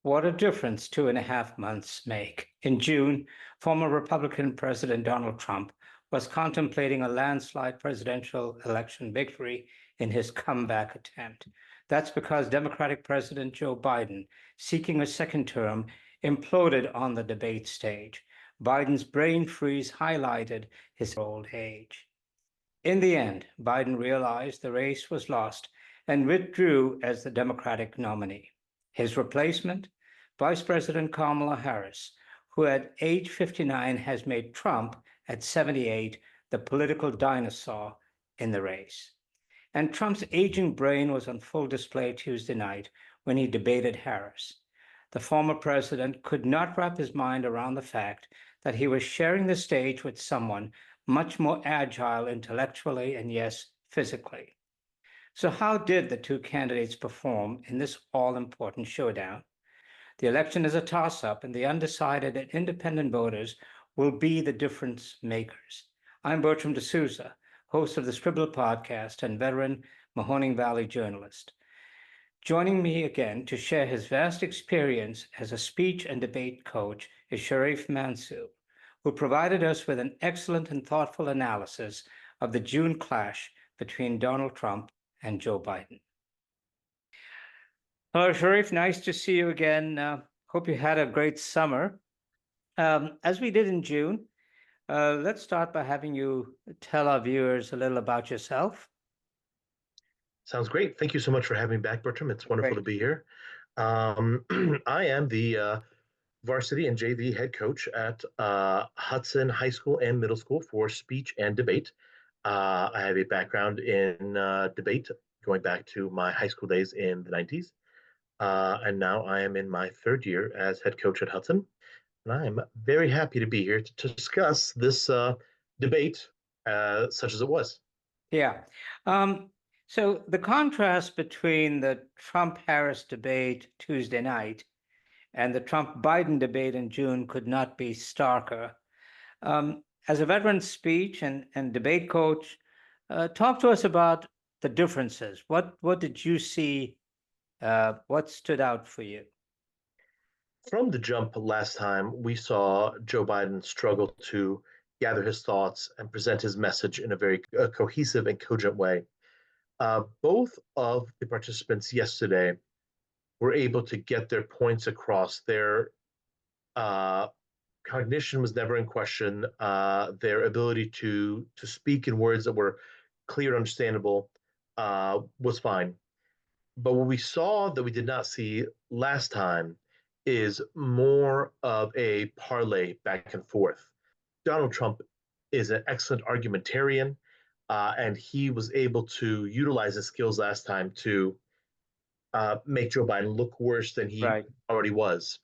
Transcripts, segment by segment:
What a difference 2.5 months make. In June, former Republican President Donald Trump was contemplating a landslide presidential election victory in his comeback attempt. That's because Democratic President Joe Biden, seeking a second term, imploded on the debate stage. Biden's brain freeze highlighted his old age. In the end, Biden realized the race was lost and withdrew as the Democratic nominee. His replacement, Vice President Kamala Harris, who at age 59 has made Trump at 78 the political dinosaur in the race. And Trump's aging brain was on full display Tuesday night when he debated Harris. The former president could not wrap his mind around the fact that he was sharing the stage with someone much more agile intellectually and, yes, physically. So, how did the two candidates perform in this all important showdown? The election is a toss up, and the undecided and independent voters will be the difference makers. I'm Bertram de Souza, host of the Scribble podcast and veteran Mahoning Valley journalist. Joining me again to share his vast experience as a speech and debate coach is Sharif Mansour, who provided us with an excellent and thoughtful analysis of the June clash between Donald Trump and Joe Biden. Hello, Sharif. Nice to see you again. Hope you had a great summer. As we did in June, let's start by having you tell our viewers a little about yourself. Sounds great. Thank you so much for having me back, Bertram. It's wonderful to be here. I am the varsity and JV head coach at Hudson High School and Middle School for speech and debate. I have a background in debate going back to my high school days in the 90s. And now I am in my third year as head coach at Hudson. And I am very happy to be here to discuss this debate, such as it was. Yeah. So the contrast between the Trump-Harris debate Tuesday night and the Trump-Biden debate in June could not be starker. As a veteran speech and debate coach, talk to us about the differences. What did you see? What stood out for you? From the jump last time, we saw Joe Biden struggle to gather his thoughts and present his message in a very cohesive and cogent way. Both of the participants yesterday were able to get their points across. Their cognition was never in question. Their ability to speak in words that were clear and understandable was fine. But what we saw that we did not see last time is more of a parlay back and forth. Donald Trump is an excellent argumentarian, and he was able to utilize his skills last time to make Joe Biden look worse than he already was.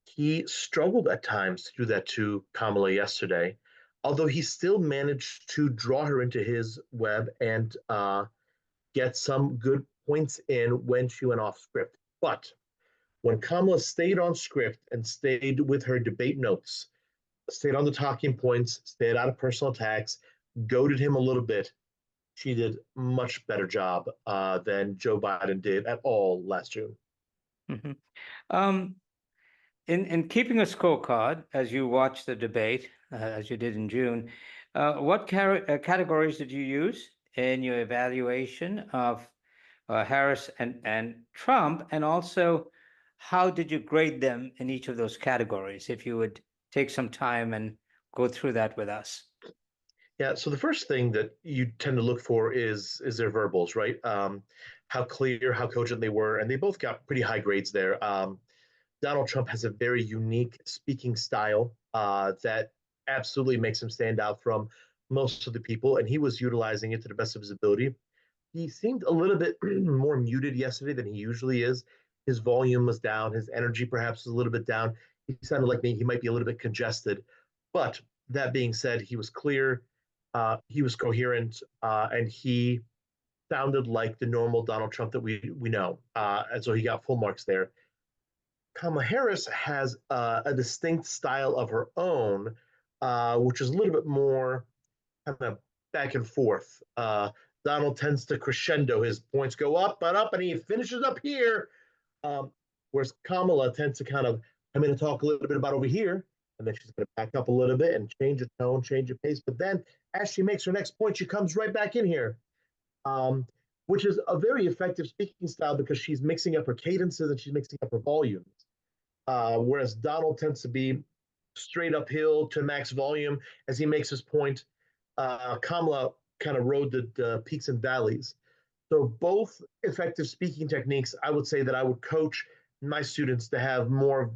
He struggled at times to do that to Kamala yesterday, although he still managed to draw her into his web and get some good points in when she went off script. But when Kamala stayed on script and stayed with her debate notes, stayed on the talking points, stayed out of personal attacks, goaded him a little bit, she did much better job than Joe Biden did at all last June. Mm-hmm. In keeping a scorecard, as you watched the debate, as you did in June, what categories did you use in your evaluation of Harris and Trump? And also, how did you grade them in each of those categories? If you would take some time and go through that with us. Yeah, so the first thing that you tend to look for is their verbals, right? How clear, how cogent they were, and they both got pretty high grades there. Donald Trump has a very unique speaking style that absolutely makes him stand out from most of the people, and he was utilizing it to the best of his ability. He seemed a little bit more muted yesterday than he usually is. His volume was down, his energy perhaps was a little bit down. He sounded like he might be a little bit congested. But that being said, he was clear, he was coherent, and he sounded like the normal Donald Trump that we know. And so he got full marks there. Kamala Harris has a distinct style of her own, which is a little bit more kind of back and forth. Donald tends to crescendo. His points go up and up, and he finishes up here. whereas Kamala tends to kind of come in and talk a little bit about over here, and then she's going to back up a little bit and change the tone, change the pace. But then as she makes her next point, she comes right back in here, um, which is a very effective speaking style because she's mixing up her cadences and she's mixing up her volumes. Whereas Donald tends to be straight uphill to max volume as he makes his point. Kamala kind of rode the peaks and valleys. So both effective speaking techniques, I would say that I would coach my students to have more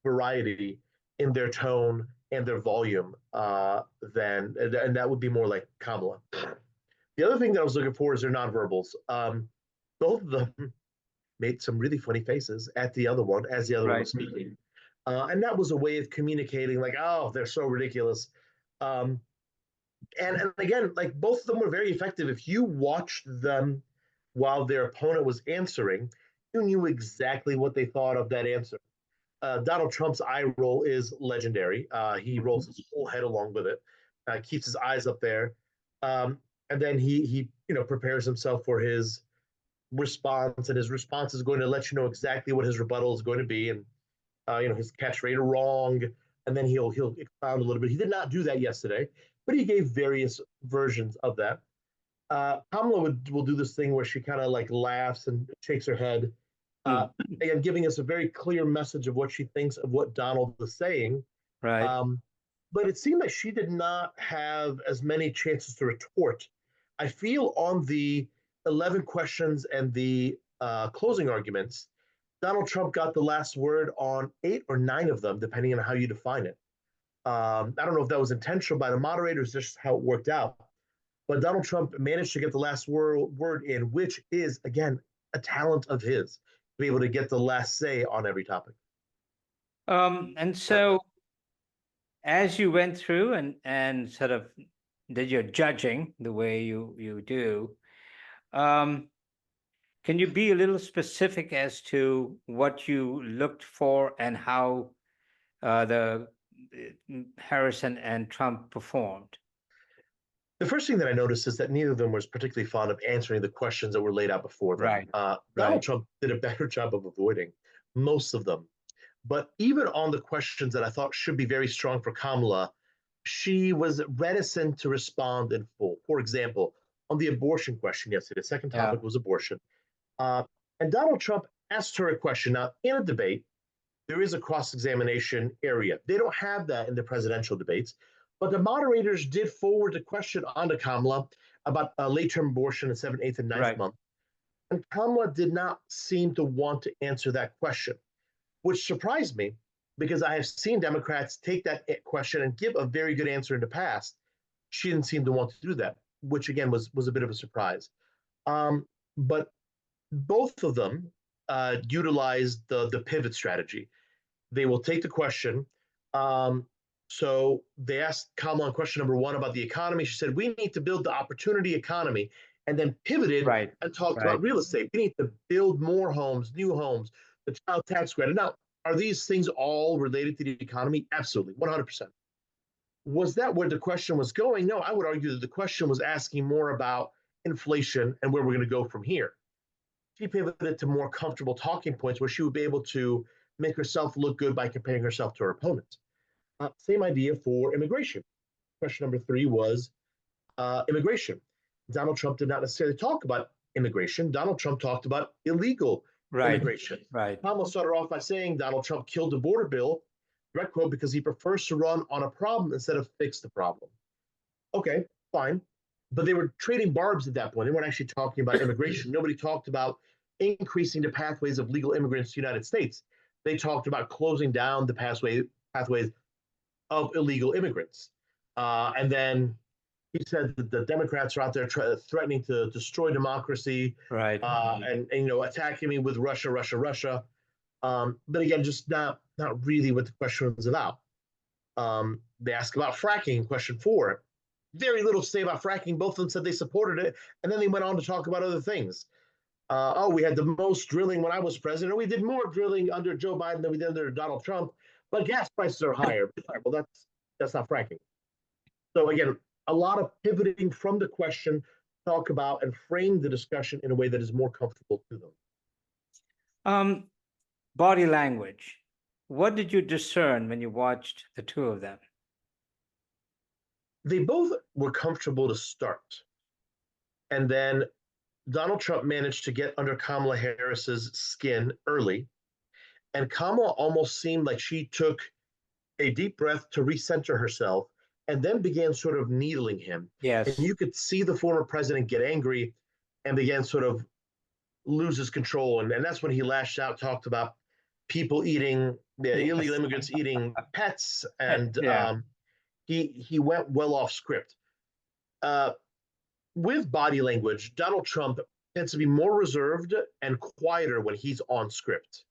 variety in their tone and their volume and that would be more like Kamala. The other thing that I was looking for is their nonverbals. Both of them made some really funny faces at the other one as the other one was speaking. And that was a way of communicating, like, oh, they're so ridiculous. And again, like both of them were very effective. If you watched them while their opponent was answering, you knew exactly what they thought of that answer. Donald Trump's eye roll is legendary. He rolls his whole head along with it, keeps his eyes up there, and then he prepares himself for his response, and his response is going to let you know exactly what his rebuttal is going to be, and his catchphrase wrong, and then he'll expound a little bit. He did not do that yesterday, but he gave various versions of that. Kamala will do this thing where she kind of like laughs and shakes her head, again, giving us a very clear message of what she thinks of what Donald was saying. Right. But it seemed like she did not have as many chances to retort. I feel on the 11 questions and the closing arguments, Donald Trump got the last word on 8 or 9 of them, depending on how you define it. I don't know if that was intentional by the moderators, just how it worked out. But Donald Trump managed to get the last word in, which is, again, a talent of his, to be able to get the last say on every topic. And so as you went through and sort of did your judging the way you do, can you be a little specific as to what you looked for and how the Harris and Trump performed? The first thing that I noticed is that neither of them was particularly fond of answering the questions that were laid out before them. Right. Donald Trump did a better job of avoiding most of them. But even on the questions that I thought should be very strong for Kamala, she was reticent to respond in full. For example, on the abortion question yesterday, the second topic was abortion. And Donald Trump asked her a question. Now, in a debate, there is a cross-examination area. They don't have that in the presidential debates, but the moderators did forward the question onto Kamala about late-term abortion in 7th, 8th, and 9th month. And Kamala did not seem to want to answer that question, which surprised me because I have seen Democrats take that question and give a very good answer in the past. She didn't seem to want to do that, which again was a bit of a surprise. But both of them utilized the pivot strategy. They will take the question. So they asked Kamala on question number 1 about the economy. She said, we need to build the opportunity economy, and then pivoted and talked about real estate. We need to build more homes, new homes, the child tax credit. Now, are these things all related to the economy? Absolutely, 100%. Was that where the question was going? No, I would argue that the question was asking more about inflation and where we're going to go from here. She pivoted to more comfortable talking points where she would be able to make herself look good by comparing herself to her opponent. Same idea for immigration. Question number 3 was immigration. Donald Trump did not necessarily talk about immigration. Donald Trump talked about illegal immigration. Kamala started off by saying Donald Trump killed the border bill, direct quote, because he prefers to run on a problem instead of fix the problem. Okay, fine. But they were trading barbs at that point. They weren't actually talking about immigration. Nobody talked about increasing the pathways of legal immigrants to the United States. They talked about closing down the pathways of illegal immigrants. And then he said that the Democrats are out there threatening to destroy democracy, and attacking me with Russia. But again, just not really what the question was about. They asked about fracking in question 4. Very little to say about fracking. Both of them said they supported it, and then they went on to talk about other things. We had the most drilling when I was president, or we did more drilling under Joe Biden than we did under Donald Trump, but gas prices are higher. Well, that's not fracking. So again, a lot of pivoting from the question, talk about and frame the discussion in a way that is more comfortable to them. body language. What did you discern when you watched the two of them? They both were comfortable to start. And then Donald Trump managed to get under Kamala Harris's skin early. And Kamala almost seemed like she took a deep breath to recenter herself and then began sort of needling him. And Yes. you could see the former president get angry and began sort of lose his control. And that's when he lashed out, talked about people eating, illegal Yes. immigrants eating pets, and Yeah. he went well off script. Uh, with body language, Donald Trump tends to be more reserved and quieter when he's on script.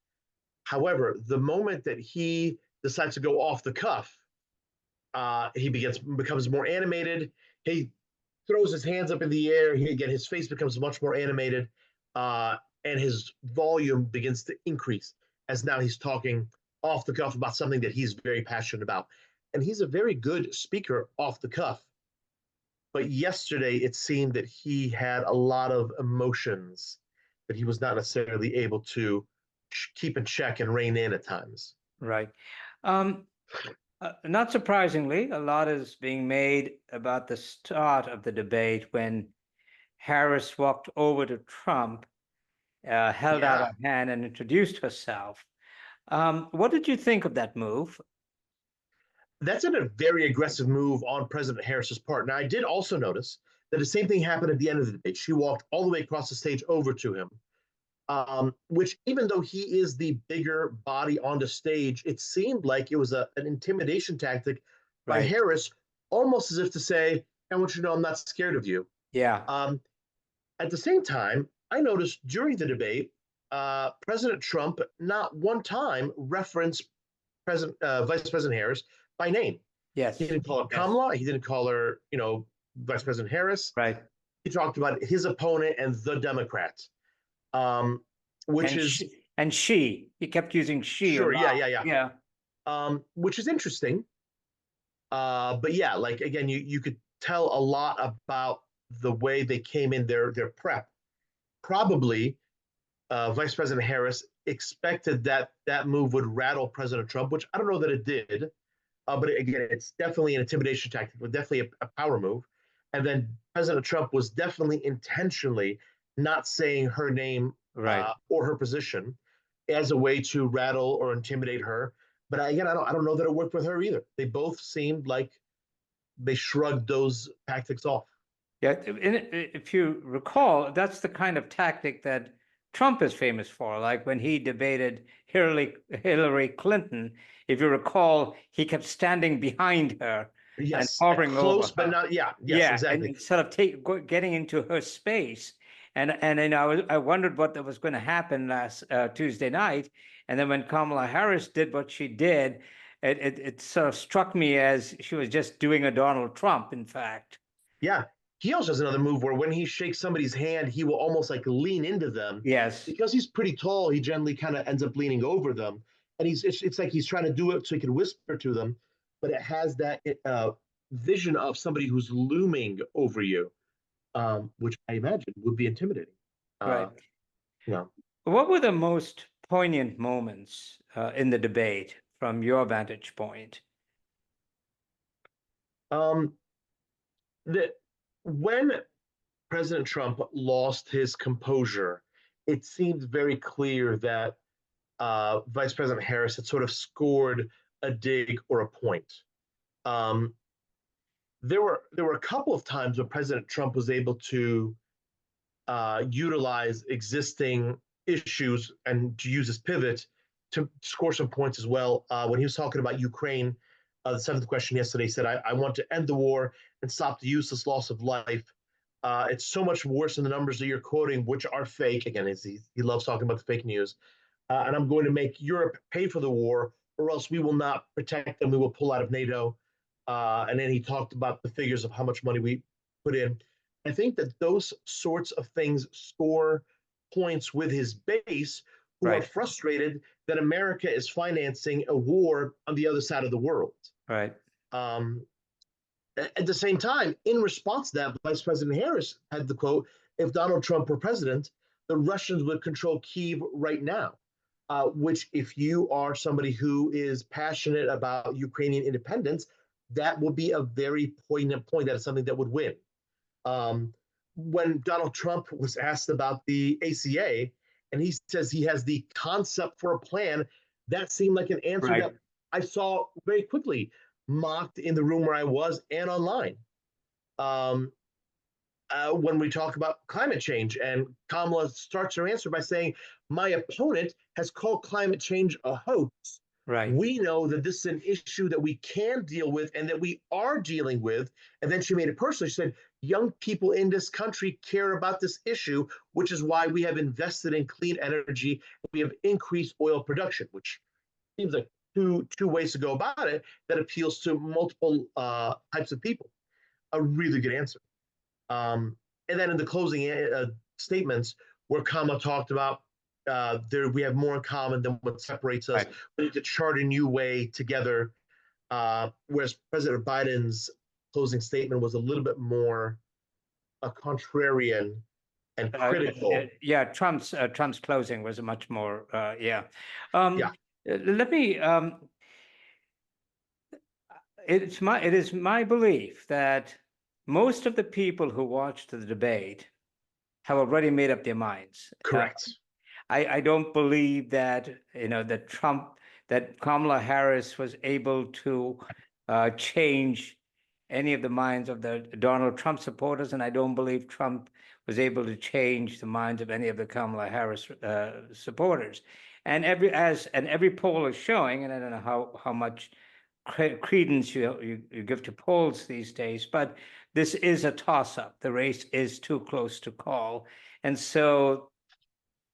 However, the moment that he decides to go off the cuff, he becomes more animated. He throws his hands up in the air. His face becomes much more animated, and his volume begins to increase as now he's talking off the cuff about something that he's very passionate about. And he's a very good speaker off the cuff. But yesterday, it seemed that he had a lot of emotions that he was not necessarily able to keep in check and rein in at times. Right. Um, Not surprisingly, a lot is being made about the start of the debate when Harris walked over to Trump, held out Yeah, her hand, and introduced herself. What did you think of that move? that's a very aggressive move on President Harris's part. Now, I did also notice that the same thing happened at the end of the debate. She walked all the way across the stage over to him, which, even though he is the bigger body on the stage, it seemed like it was an intimidation tactic by Right. Harris, almost as if to say, I want you to know I'm not scared of you. Yeah. Um, at the same time, I noticed during the debate, President Trump not one time referenced Vice President Harris by name. Yes. He didn't call her Yes. Kamala. He didn't call her, Vice President Harris. Right. He talked about his opponent and the Democrats, um, which And is she. He kept using she a sure, yeah, lot. yeah, yeah, Yeah. which is interesting. But yeah, like again, you could tell a lot about the way they came in their prep. Probably Vice President Harris expected that that move would rattle President Trump, which I don't know that it did. But again, it's definitely an intimidation tactic, but definitely a power move. And then President Trump was definitely intentionally not saying her name Right. or her position as a way to rattle or intimidate her. But again, I don't know that it worked with her either. They both seemed like they shrugged those tactics off. Yeah. If you recall, that's the kind of tactic that Trump is famous for. Like when he debated Hillary Clinton, if you recall, he kept standing behind her and Yes, hovering over close, but her. not. Yeah, yes, Yeah, and exactly. instead of getting into her space, and then I wondered what was going to happen last Tuesday night, and then when Kamala Harris did what she did, it sort of struck me as she was just doing a Donald Trump, in fact. Yeah. He also has another move where when he shakes somebody's hand, he will almost like lean into them. Yes, Because he's pretty tall, he generally kind of ends up leaning over them. And it's like he's trying to do it so he can whisper to them, but it has that vision of somebody who's looming over you, which I imagine would be intimidating. right. Uh, you know, What were the most poignant moments in the debate from your vantage point? um, that when President Trump lost his composure, it seemed very clear that Vice President Harris had sort of scored a dig or a point. Um, there were a couple of times when President Trump was able to utilize existing issues and to use his pivot to score some points as well. When he was talking about Ukraine, the seventh question yesterday, he said, I want to end the war and stop the useless loss of life. It's so much worse than the numbers that you're quoting, which are fake. Again, he loves talking about the fake news. And I'm going to make Europe pay for the war, or else we will not protect them. We will pull out of NATO. And then he talked about the figures of how much money we put in. I think that those sorts of things score points with his base, who are Right, frustrated that America is financing a war on the other side of the world. right, Um, at the same time, in response to that, Vice President Harris had the quote, if Donald Trump were president, the Russians would control Kyiv right now. which if you are somebody who is passionate about Ukrainian independence, that will be a very poignant point. That is something that would win. Um, when Donald Trump was asked about the ACA, and he says he has the concept for a plan, that seemed like an answer Right. that I saw very quickly mocked in the room where I was and online. Um, when we talk about climate change, and Kamala starts her answer by saying, "My opponent has called climate change a hoax." Right. We know that this is an issue that we can deal with and that we are dealing with. And then she made it personal. She said, young people in this country care about this issue, which is why we have invested in clean energy. We have increased oil production, which seems like two ways to go about it that appeals to multiple types of people. A really good answer. Um, and then in the closing statements, where Kama talked about there we have more in common than what separates us. Right. We need to chart a new way together. Whereas President Biden's closing statement was a little bit more contrarian and critical. Yeah, Trump's closing was a much more yeah. Yeah, Let me it is my belief that most of the people who watched the debate have already made up their minds. correct. I don't believe that that Kamala Harris was able to change any of the minds of the Donald Trump supporters, and I don't believe Trump was able to change the minds of any of the Kamala Harris supporters. And every poll is showing, and I don't know how much credence you give to polls these days, but this is a toss-up. The race is too close to call, and so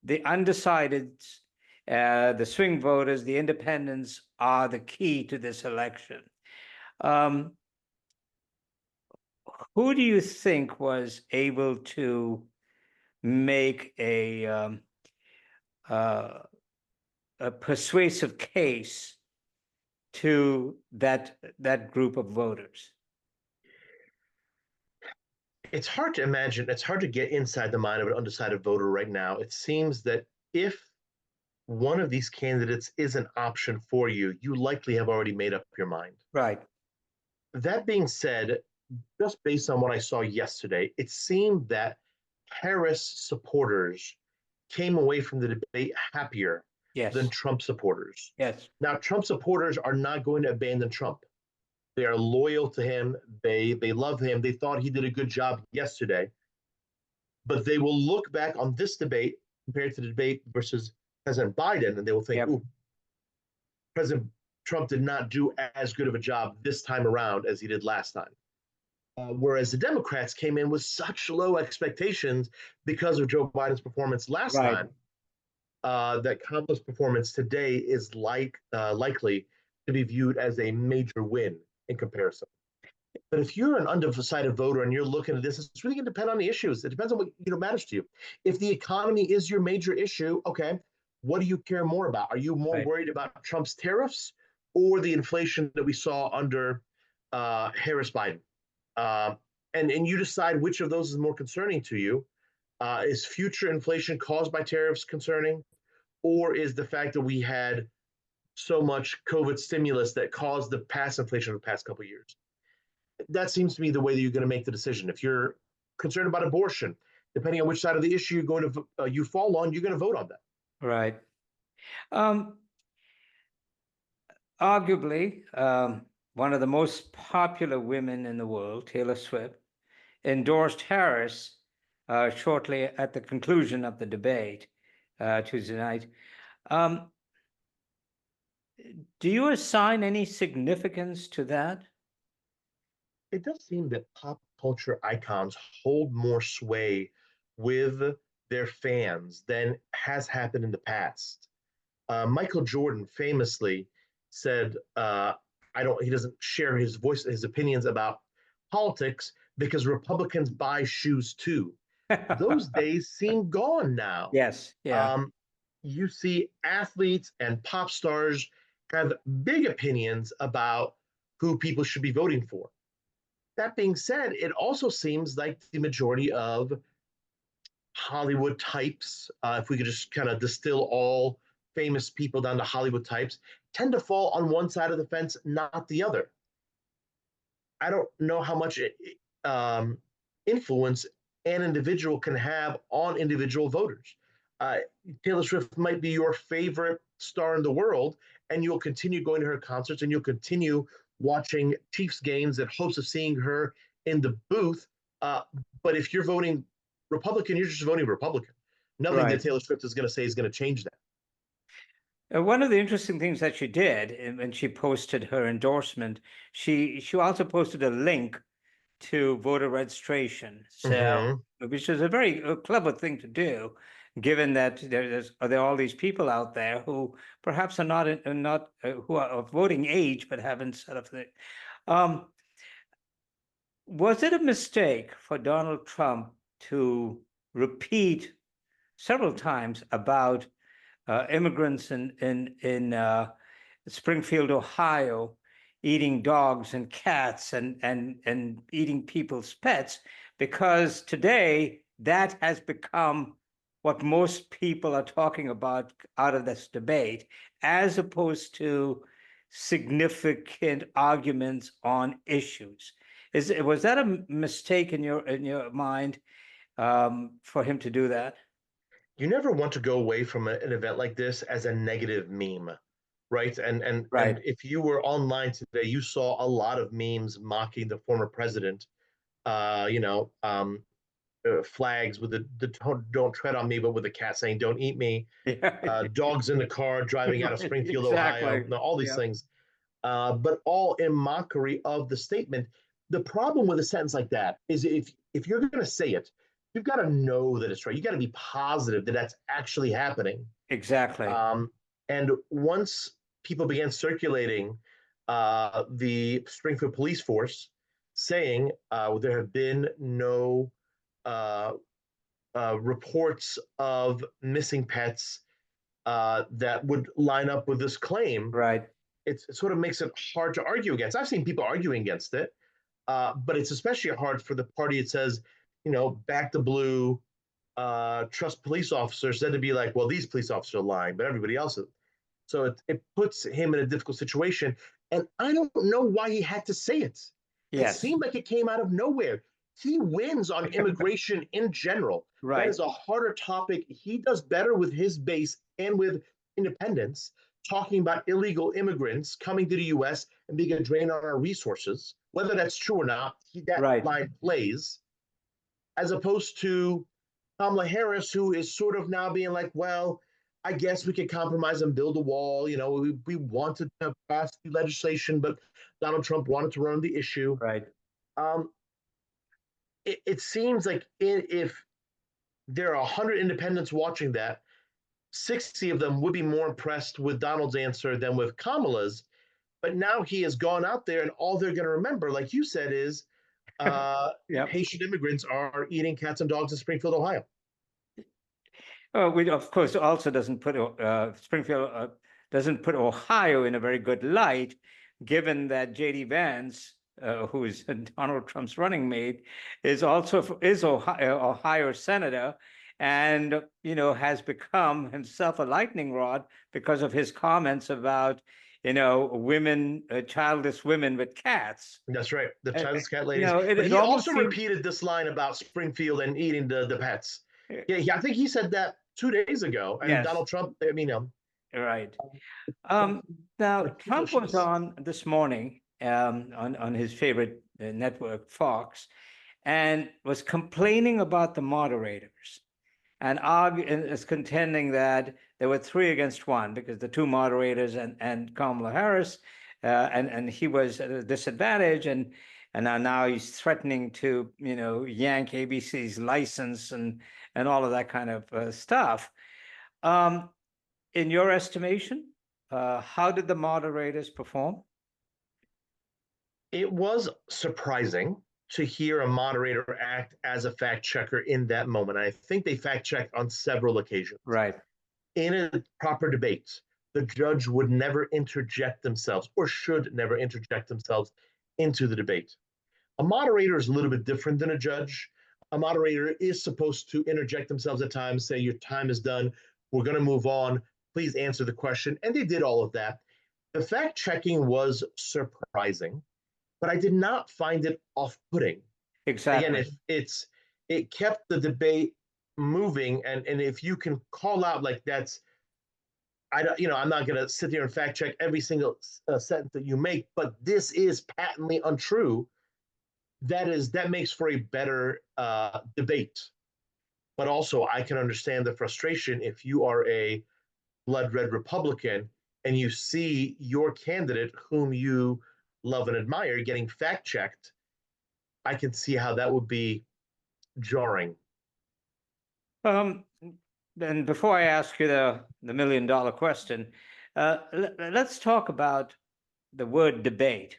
the undecideds, the swing voters, the independents are the key to this election. Who do you think was able to make a persuasive case to that group of voters? It's hard to imagine. It's hard to get inside the mind of an undecided voter right now. It seems that if one of these candidates is an option for you, you likely have already made up your mind. Right. That being said, just based on what I saw yesterday, it seemed that Harris supporters came away from the debate happier than Yes. Trump supporters. Yes. Now, Trump supporters are not going to abandon Trump. They are loyal to him. They love him. They thought he did a good job yesterday. But they will look back on this debate compared to the debate versus President Biden, and they will think, Yep. ooh, President Trump did not do as good of a job this time around as he did last time. Whereas the Democrats came in with such low expectations because of Joe Biden's performance last Right. time, that Kamala's performance today is likely to be viewed as a major win in comparison. But if you're an undecided voter and you're looking at this, it's really going to depend on the issues. It depends on what matters to you. If the economy is your major issue, okay, what do you care more about? Are you more Right. worried about Trump's tariffs or the inflation that we saw under Harris Biden? And you decide which of those is more concerning to you. Is future inflation caused by tariffs concerning, or is the fact that we had so much COVID stimulus that caused the past inflation of the past couple of years? That seems to be the way that you're going to make the decision. If you're concerned about abortion, depending on which side of the issue you're going to you fall on, you're going to vote on that. Right. Arguably, one of the most popular women in the world, Taylor Swift, endorsed Harris shortly at the conclusion of the debate Tuesday night. Do you assign any significance to that? It does seem that pop culture icons hold more sway with their fans than has happened in the past. Michael Jordan famously said, "I don't." He doesn't share his opinions about politics because Republicans buy shoes too. Those days seem gone now. Yes. Yeah. Um, you see athletes and pop stars have big opinions about who people should be voting for. That being said, it also seems like the majority of Hollywood types, if we could just kind of distill all famous people down to Hollywood types tend to fall on one side of the fence, not the other. I don't know how much influence an individual can have on individual voters. Uh, Taylor Swift might be your favorite star in the world, and you'll continue going to her concerts and you'll continue watching Chiefs games in hopes of seeing her in the booth. Uh, but if you're voting Republican, you're just voting Republican. Nothing that Right. Taylor Swift is going to say is going to change that. One of the interesting things that she did when she posted her endorsement, she also posted a link to voter registration. So, Mm-hmm. which is a very clever thing to do, given that there are all these people out there who perhaps are not who are of voting age but haven't set up the. Um, was it a mistake for Donald Trump to repeat several times about immigrants in Springfield, Ohio, eating dogs and cats and eating people's pets? Because today that has become what most people are talking about out of this debate, as opposed to significant arguments on issues. Was that a mistake in your mind for him to do that? You never want to go away from an event like this as a negative meme, right? And Right. if you were online today, you saw a lot of memes mocking the former president. Uh, you know, um, Flags with the don't tread on me, but with a cat saying "Don't eat me." Yeah. Dogs in the car driving out of Springfield, Ohio. Exactly. All these Yeah. things, but all in mockery of the statement. The problem with a sentence like that is if you're going to say it, you've got to know that it's right. You got to be positive that that's actually happening. Exactly. Um, and once people began circulating the Springfield police force saying there have been no uh, reports of missing pets that would line up with this claim, Right. it sort of makes it hard to argue against. I've seen people arguing against it, but it's especially hard for the party that says, back the blue, trust police officers, then to be like, well, these police officers are lying, but everybody else is. So it puts him in a difficult situation. And I don't know why he had to say it. It Yes. seemed like it came out of nowhere. He wins on immigration in general. That Right. is a harder topic. He does better with his base and with independents, talking about illegal immigrants coming to the US and being a drain on our resources. Whether that's true or not, that Right. line plays, as opposed to Kamala Harris, who is sort of now being like, well, I guess we could compromise and build a wall. We wanted to pass the legislation, but Donald Trump wanted to run the issue. Right. Um, it seems like if there are 100 independents watching that, 60 of them would be more impressed with Donald's answer than with Kamala's. But now he has gone out there, and all they're going to remember, like you said, is Yep. Haitian immigrants are eating cats and dogs in Springfield, Ohio. We of course also doesn't put Springfield doesn't put Ohio in a very good light, given that J.D. Vance, who is Donald Trump's running mate, is Ohio senator, and has become himself a lightning rod because of his comments about women, childless women with cats. That's right, the childless cat You ladies. know, it, But it he almost also seems. repeated this line about Springfield and eating the pets. Yeah, I think he said that 2 days ago. And Yes, Donald Trump, I mean, right. Um, Now, it's Trump was foolishness. on this morning on his favorite network, Fox, and was complaining about the moderators and is contending that there were three against one because the two moderators and Kamala Harris, and he was at a disadvantage, and now he's threatening to yank ABC's license and all of that kind of stuff. Um, in your estimation, how did the moderators perform? It was surprising to hear a moderator act as a fact checker in that moment. I think they fact checked on several occasions. Right. In a proper debate, the judge would never interject themselves or should never interject themselves into the debate. A moderator is a little bit different than a judge. A moderator is supposed to interject themselves at times, say, your time is done, we're going to move on. please answer the question. And they did all of that. The fact checking was surprising, but I did not find it off-putting. Again, Exactly. it kept the debate moving, and if you can call out like that's I don't, I'm not going to sit here and fact check every single sentence that you make, but this is patently untrue. That makes for a better debate. But also, I can understand the frustration if you are a blood red Republican and you see your candidate, whom you love and admire, getting fact checked. I can see how that would be jarring. Um, and before I ask you the million-dollar question, let's talk about the word debate.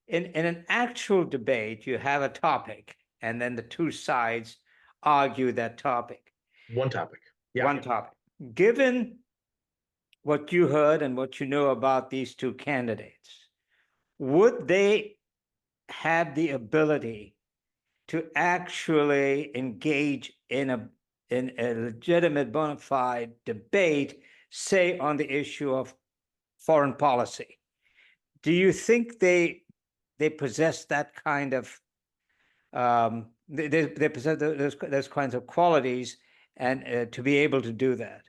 In an actual debate, you have a topic, and then the two sides argue that topic. One topic. Yeah. One topic. Given what you heard and what you know about these two candidates, would they have the ability to actually engage in a legitimate bona fide debate, say on the issue of foreign policy? Do you think they possess that kind of they possess those kinds of qualities and to be able to do that?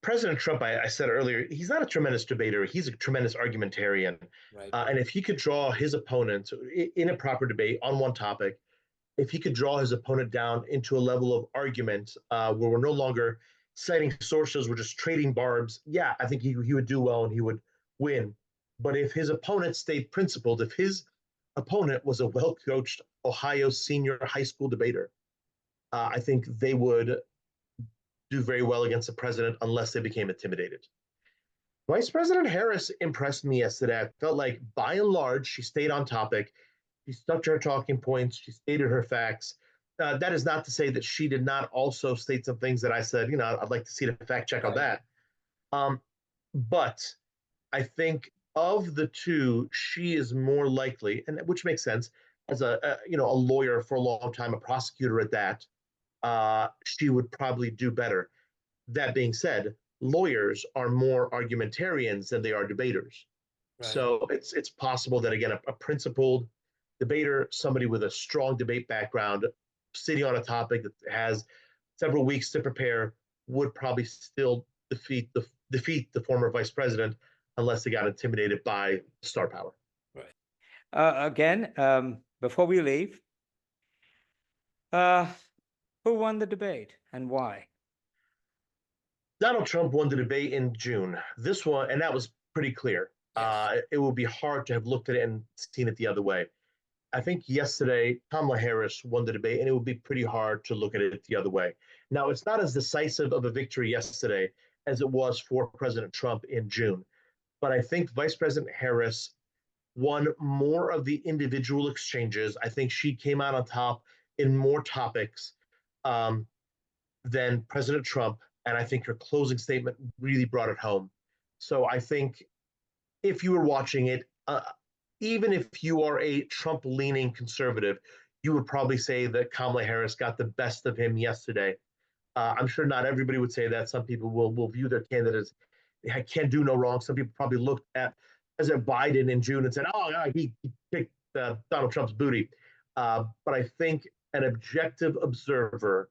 President Trump, I said earlier, he's not a tremendous debater. He's a tremendous argumentarian. Right. And if he could draw his opponent in a proper debate on one topic, if he could draw his opponent down into a level of argument where we're no longer citing sources, we're just trading barbs, yeah, I think he would do well and he would win. But if his opponent stayed principled, if his opponent was a well coached Ohio senior high school debater, I think they would do very well against the president unless they became intimidated. Vice President Harris impressed me yesterday. I felt like by and large, she stayed on topic. She stuck to her talking points. She stated her facts. That is not to say that she did not also state some things that I said, I'd like to see the fact check on that. But I think of the two, she is more likely, and which makes sense, as a lawyer for a long time, a prosecutor at that, she would probably do better. That being said, lawyers are more argumentarians than they are debaters. Right. So it's possible that, again, a principled debater, somebody with a strong debate background, sitting on a topic that has several weeks to prepare, would probably still defeat the former vice president unless they got intimidated by star power. Right. Again, before we leave, who won the debate and why? Donald Trump won the debate in June. This one, and that was pretty clear. Yes. It would be hard to have looked at it and seen it the other way. I think yesterday, Kamala Harris won the debate, and it would be pretty hard to look at it the other way. Now, it's not as decisive of a victory yesterday as it was for President Trump in June. But I think Vice President Harris won more of the individual exchanges. I think she came out on top in more topics than President Trump. And I think her closing statement really brought it home. So I think if you were watching it, even if you are a Trump-leaning conservative, you would probably say that Kamala Harris got the best of him yesterday. I'm sure not everybody would say that. Some people will view their candidates, they can't do no wrong. Some people probably looked at President Biden in June and said, oh, yeah, he kicked Donald Trump's booty. But I think an objective observer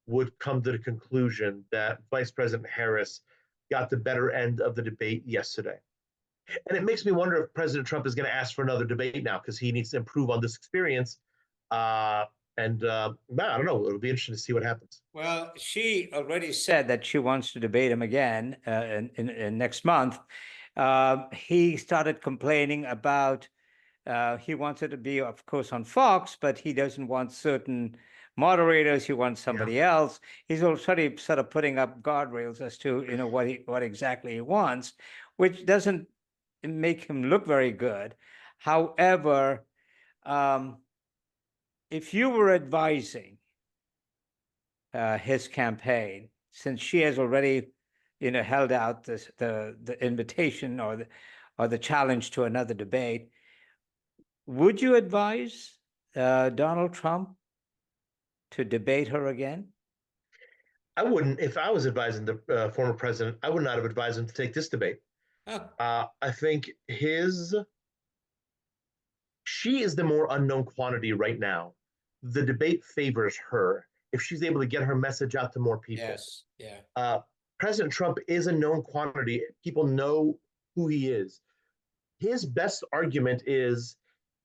would come to the conclusion that Vice President Harris got the better end of the debate yesterday. And it makes me wonder if President Trump is going to ask for another debate now because he needs to improve on this experience. I don't know. It'll be interesting to see what happens. Well, she already said that she wants to debate him again in next month. He started complaining about he wanted to be, of course, on Fox, but he doesn't want certain moderators. He wants somebody else. He's already sort of putting up guardrails as to what exactly he wants, which doesn't make him look very good. However, if you were advising his campaign, since she has already, held out the invitation or the challenge to another debate, would you advise Donald Trump to debate her again? I wouldn't, if I was advising the former president, I would not have advised him to take this debate. Oh, I think she is the more unknown quantity right now. The debate favors her if she's able to get her message out to more people. yes, yeah, President Trump is a known quantity. People know who he is. His best argument is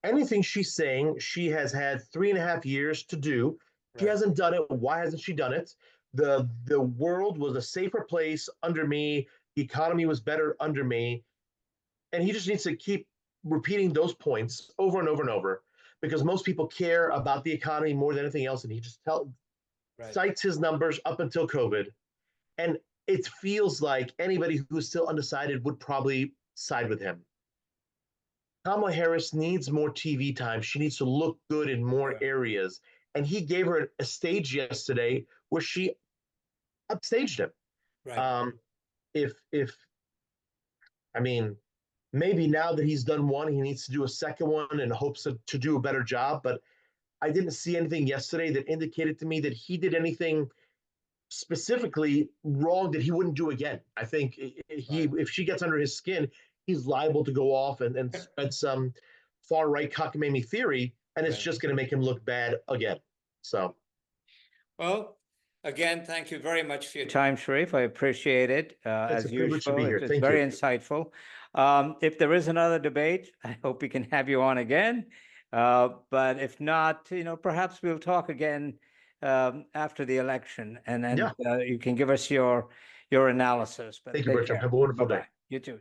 anything she's saying, she has had 3.5 years to do. She right, hasn't done it. Why hasn't she done it? The world was a safer place under me. The economy was better under me. And he just needs to keep repeating those points over and over and over because most people care about the economy more than anything else. And he just right. cites his numbers up until COVID. And it feels like anybody who's still undecided would probably side with him. Kamala Harris needs more TV time. She needs to look good in more Right. areas. And he gave her a stage yesterday where she upstaged him. Right. If I mean, maybe now that he's done one, he needs to do a second one in hopes to do a better job. But I didn't see anything yesterday that indicated to me that he did anything specifically wrong that he wouldn't do again. I think Right. if she gets under his skin, he's liable to go off and spread some far right cockamamie theory, and it's Right. just going to make him look bad again. So, Well, again, thank you very much for your Time, Sharif. I appreciate it. It's As a privilege to usual, be here. it's Thank very you. insightful. If there is another debate, I hope we can have you on again. But if not, perhaps we'll talk again after the election, and then Yeah. you can give us your analysis. But Thank you, take Bertram. care. Have a wonderful day. Bye-bye. You too.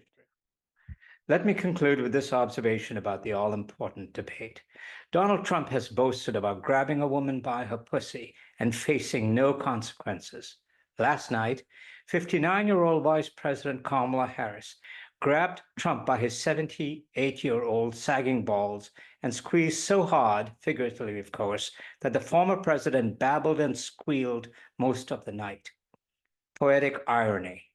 Let me conclude with this observation about the all-important debate. Donald Trump has boasted about grabbing a woman by her pussy and facing no consequences. Last night, 59-year-old Vice President Kamala Harris grabbed Trump by his 78-year-old sagging balls and squeezed so hard, figuratively of course, that the former president babbled and squealed most of the night. Poetic irony.